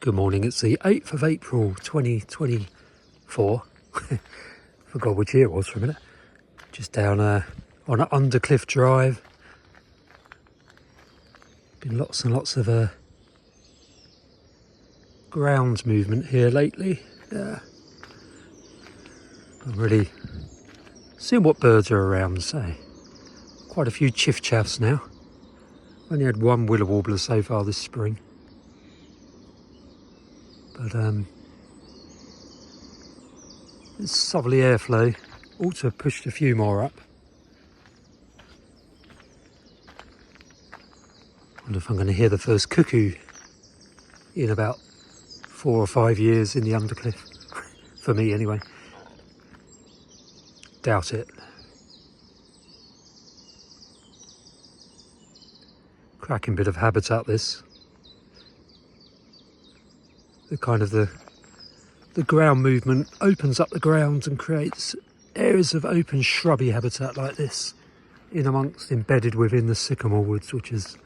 Good morning, it's the 8th of April 2024. Forgot which year it was for a minute. Just down on an Undercliff drive. Been lots and lots of ground movement here lately. I'm really seeing what birds are around, so quite a few chiff-chaffs now. Only had one willow warbler so far this spring. But this southerly airflow ought to have pushed a few more up. I wonder if I'm going to hear the first cuckoo in about 4 or 5 years in the Undercliff. For me anyway. Doubt it. Cracking bit of habitat this. The ground movement opens up the ground and creates areas of open shrubby habitat like this, embedded within the sycamore woods, which is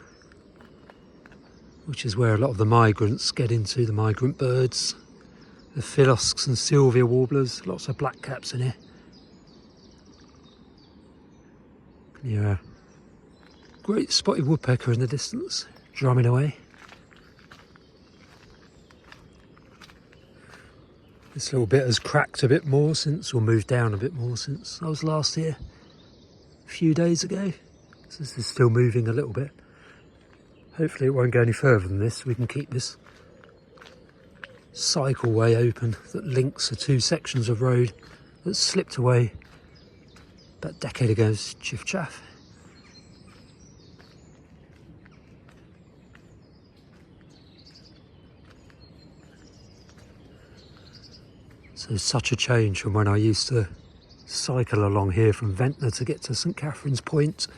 where a lot of the migrants get into, the migrant birds, the philosks and sylvia warblers. Lots of blackcaps in here. Can hear a great spotted woodpecker in the distance, drumming away. This little bit has cracked a bit more since, or moved down a bit more since I was last here a few days ago. So this is still moving a little bit. Hopefully it won't go any further than this. We can keep this cycleway open that links the two sections of road that slipped away about a decade ago's chiff-chaff. So such a change from when I used to cycle along here from Ventnor to get to St Catherine's Point.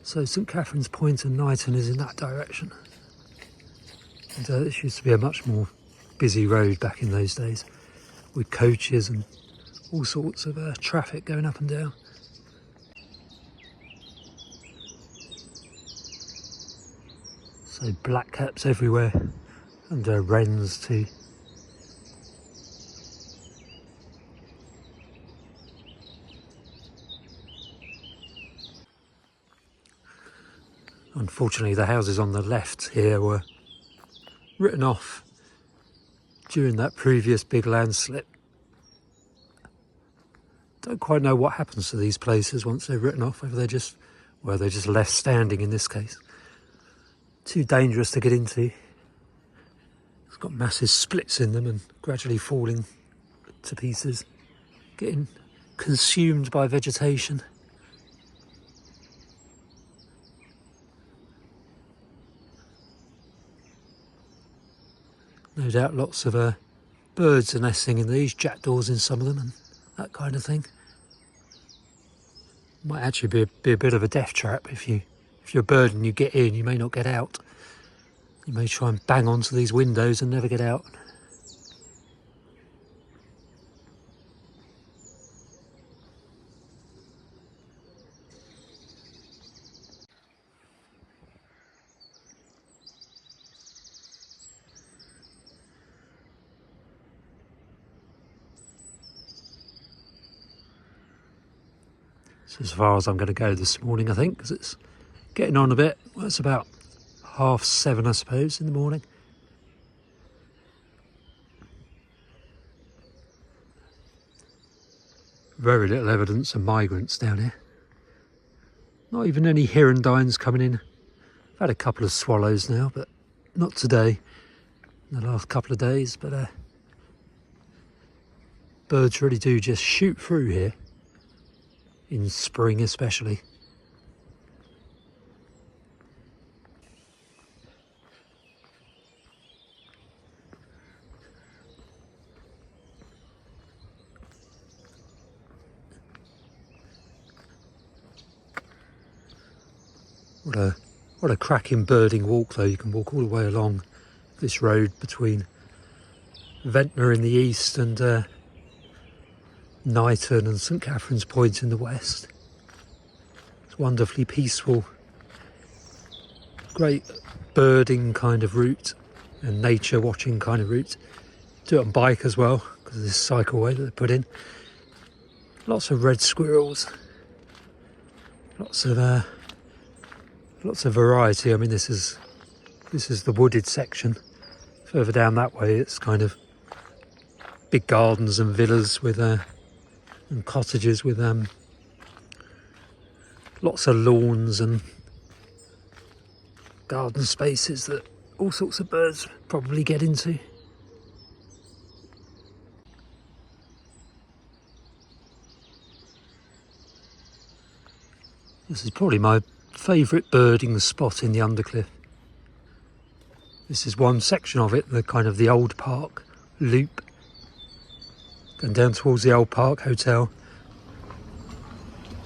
So St Catherine's Point and Knighton is in that direction. And this used to be a much more busy road back in those days, with coaches and all sorts of traffic going up and down. So blackcaps everywhere, and wrens too. Unfortunately, the houses on the left here were written off during that previous big landslip. Don't quite know what happens to these places once they're written off, whether they're just left standing in this case. Too dangerous to get into. It's got massive splits in them and gradually falling to pieces, getting consumed by vegetation. No doubt lots of birds are nesting in these, jackdaws in some of them and that kind of thing. Might actually be a bit of a death trap. If you're a bird and you get in, you may not get out. You may try and bang onto these windows and never get out. So as far as I'm going to go this morning, I think, because it's getting on a bit. Well, it's about 7:30, I suppose, in the morning. Very little evidence of migrants down here. Not even any hirundines coming in. I've had a couple of swallows now, but not today. In the last couple of days, but birds really do just shoot through here. In spring especially. What a cracking birding walk though. You can walk all the way along this road between Ventnor in the east and Knighton and St Catherine's Point in the west. It's wonderfully peaceful. Great birding kind of route. and nature watching kind of route. Do it on bike as well, because of this cycleway that they put in. Lots of red squirrels. Lots of variety. I mean, this is the wooded section. Further down that way, it's kind of big gardens and villas with and cottages with lots of lawns and garden spaces that all sorts of birds probably get into. This is probably my favourite birding spot in the Undercliff. This is one section of it, the kind of the old park loop, going down towards the old park hotel.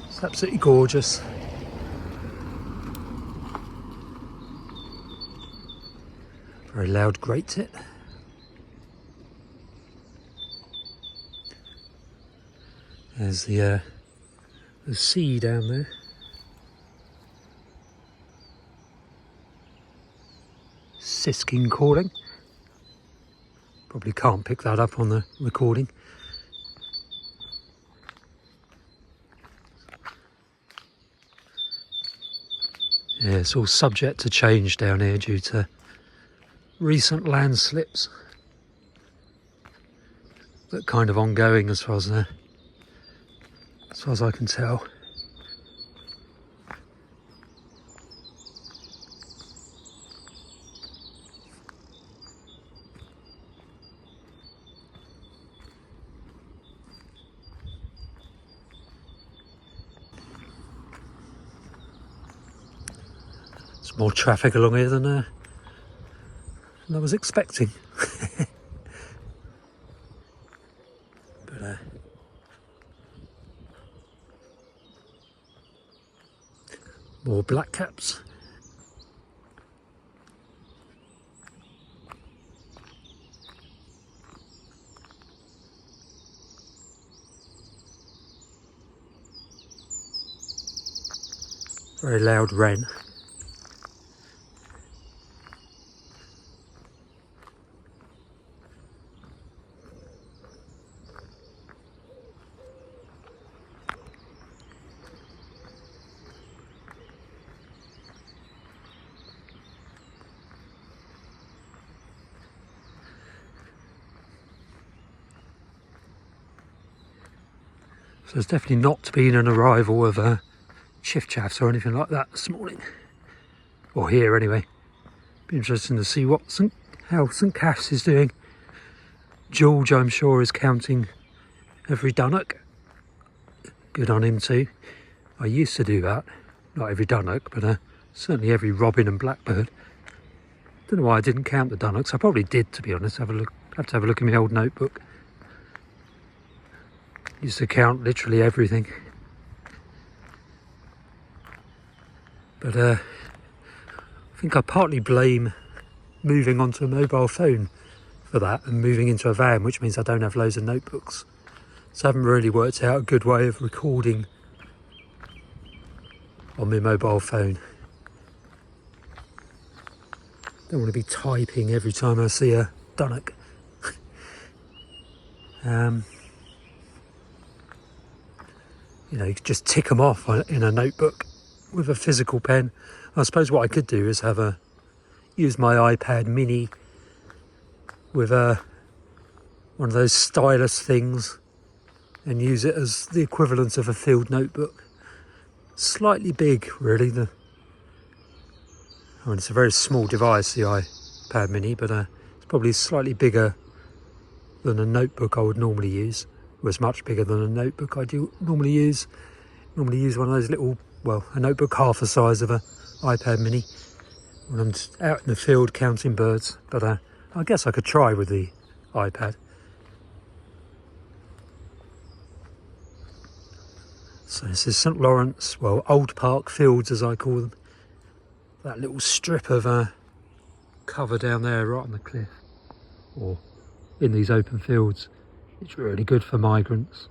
It's absolutely gorgeous. Very loud great tit. There's the sea down there. Sisking calling. Probably can't pick that up on the recording. Yeah, it's all subject to change down here due to recent landslips. But kind of ongoing as far as I can tell. There's more traffic along here than I was expecting. But more blackcaps. Very loud wren. So there's definitely not been an arrival of chiff chaffs or anything like that this morning. Or here anyway. Be interesting to see how St Cath's is doing. George, I'm sure, is counting every dunnock. Good on him too. I used to do that. Not every dunnock, but certainly every robin and blackbird. Don't know why I didn't count the dunnocks. I probably did, to be honest. Have to have a look in my old notebook. Used to count literally everything. But I think I partly blame moving onto a mobile phone for that and moving into a van, which means I don't have loads of notebooks. So I haven't really worked out a good way of recording on my mobile phone. Don't want to be typing every time I see a dunnock. You know, you could just tick them off in a notebook with a physical pen. I suppose what I could do is use my iPad mini with one of those stylus things and use it as the equivalent of a field notebook. Slightly big, really. I mean, it's a very small device, the iPad mini, but it's probably slightly bigger than a notebook I would normally use. It was much bigger than a notebook I do normally use. Normally use one of those little, well, a notebook half the size of an iPad mini when I'm just out in the field counting birds. But I guess I could try with the iPad. So this is St Lawrence, well, Old Park Fields as I call them. That little strip of cover down there right on the cliff, or in these open fields. It's really good for migrants.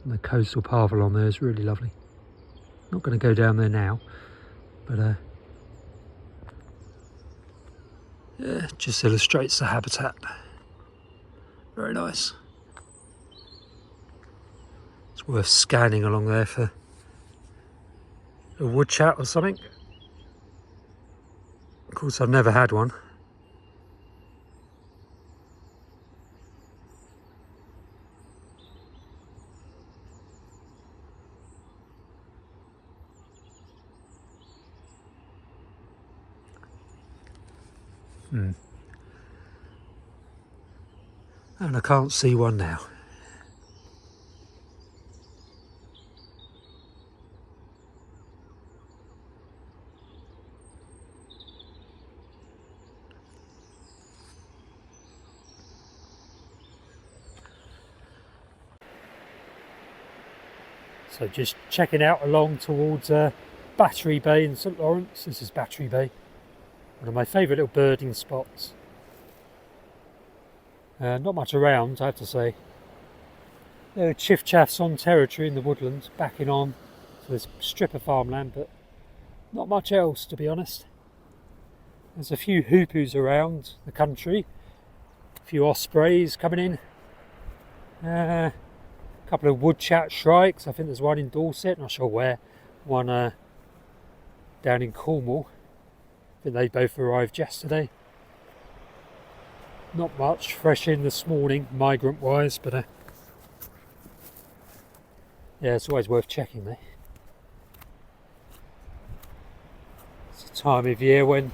And the coastal path along there is really lovely. Not going to go down there now, but Yeah, just illustrates the habitat. Very nice. It's worth scanning along there for a wood chat or something. Of course, I've never had one. And I can't see one now. So just checking out along towards Battery Bay in St Lawrence. This is Battery Bay, one of my favourite little birding spots. Not much around, I have to say. There are chiff-chaffs on territory in the woodlands, backing on to this strip of farmland, but not much else, to be honest. There's a few hoopoes around the country, a few ospreys coming in, a couple of woodchat shrikes. I think there's one in Dorset, not sure where, one down in Cornwall. I think they both arrived yesterday. Not much fresh in this morning, migrant wise, but yeah, it's always worth checking there. It's a time of year when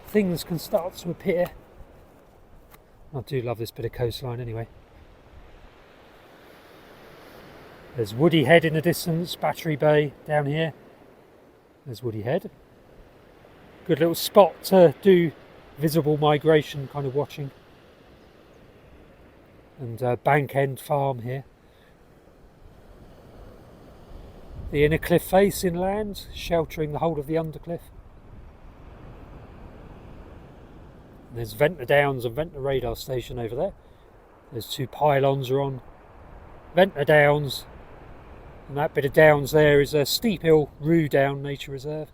things can start to appear. I do love this bit of coastline anyway. There's Woody Head in the distance, Battery Bay down here. There's Woody Head. Good little spot to do visible migration kind of watching. And Bank End Farm here. The inner cliff face inland, sheltering the whole of the Undercliff. And there's Ventnor Downs and Ventnor Radar Station over there. There's two pylons are on Ventnor Downs, and that bit of downs there is a Steep Hill Roo Down Nature Reserve.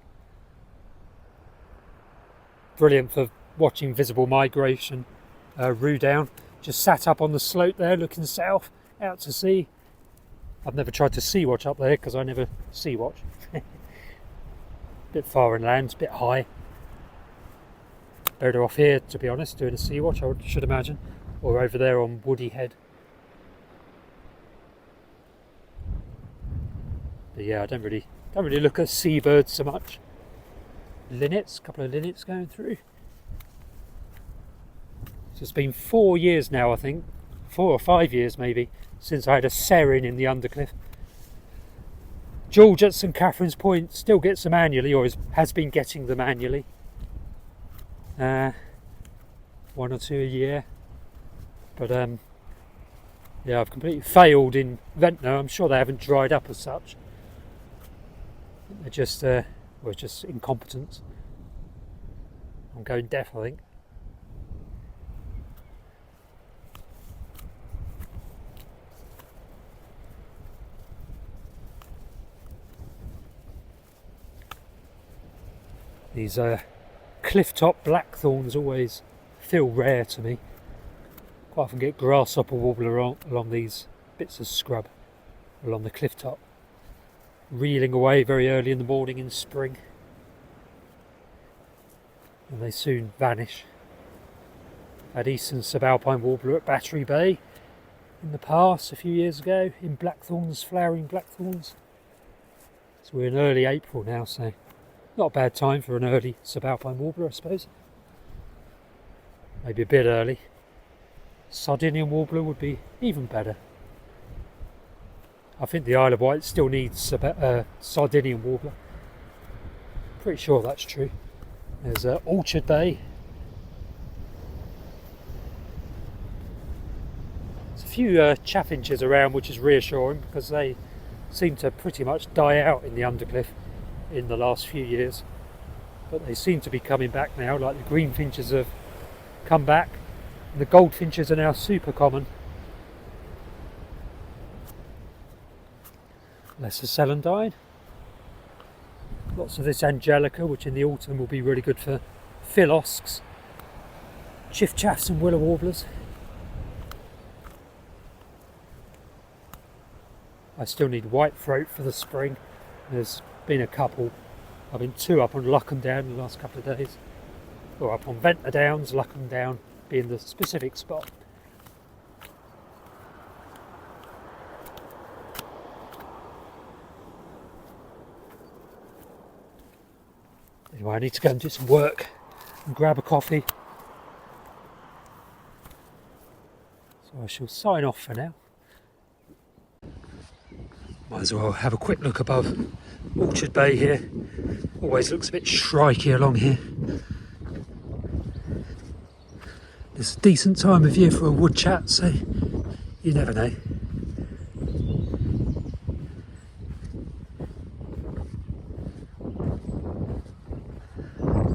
Brilliant for watching visible migration. Roo Down. Just sat up on the slope there looking south out to sea. I've never tried to sea watch up there because I never sea watch. Bit far inland, a bit high. Better off here, to be honest, doing a sea watch, I should imagine, or over there on Woody Head. But yeah, I don't really look at seabirds so much. Linnets, a couple of linnets going through. So it's been 4 years now, I think, 4 or 5 years maybe, since I had a serin in the Undercliff. George at St Catherine's Point still gets them annually, or has been getting them annually. 1 or 2 a year. But yeah, I've completely failed in Ventnor. I'm sure they haven't dried up as such. They're just, well, just incompetence. I'm going deaf, I think. These clifftop blackthorns always feel rare to me. Quite often get grasshopper warbler along these bits of scrub along the clifftop, reeling away very early in the morning in spring, and they soon vanish. Had eastern subalpine warbler at Battery Bay in the past a few years ago in blackthorns, flowering blackthorns. So we're in early April now, so not a bad time for an early subalpine warbler, I suppose. Maybe a bit early. Sardinian warbler would be even better. I think the Isle of Wight still needs Sardinian warbler. Pretty sure that's true. There's Orchard Bay. There's a few chaffinches around, which is reassuring because they seem to pretty much die out in the Undercliff in the last few years, but they seem to be coming back now. Like the greenfinches have come back, and the goldfinches are now super common. Lesser celandine, lots of this angelica, which in the autumn will be really good for philosks. chiffchaffs and willow warblers. I still need whitethroat for the spring. There's been a couple. I've been 2 up on Luckham Down in the last couple of days. Or up on Ventnor Downs, Luckham Down being the specific spot. Anyway, I need to go and do some work and grab a coffee. So I shall sign off for now. Might as well have a quick look above Orchard Bay here. Always looks a bit shrikey along here. It's a decent time of year for a wood chat, so you never know.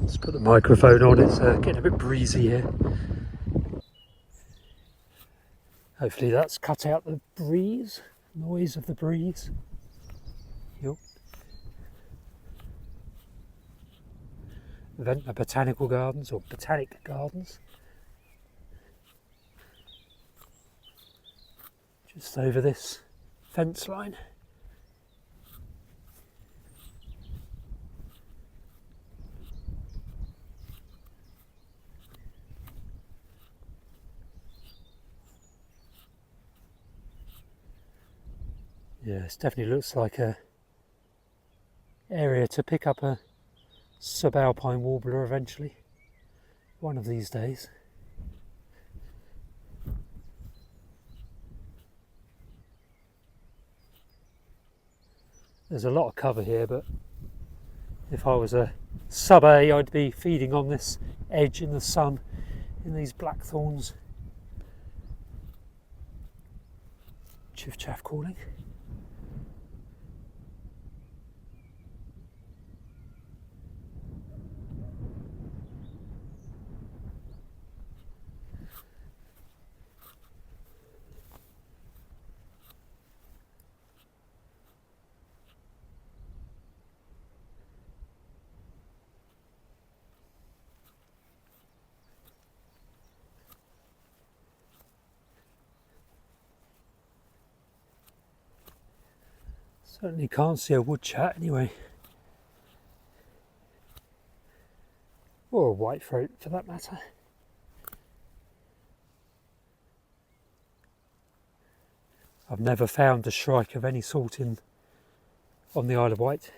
Let's put the microphone on, it's getting a bit breezy here. Hopefully that's cut out the breeze, noise of the breeze. Yep. Ventnor Botanical Gardens, or Botanic Gardens. Just over this fence line. Yeah, this definitely looks like a area to pick up a subalpine warbler eventually, one of these days. There's a lot of cover here, but if I was a sub-A, I'd be feeding on this edge in the sun in these blackthorns. Chiff-chaff calling. Certainly can't see a wood chat anyway. Or a whitethroat for that matter. I've never found a shrike of any sort on the Isle of Wight.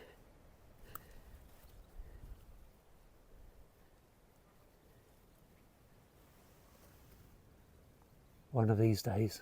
One of these days.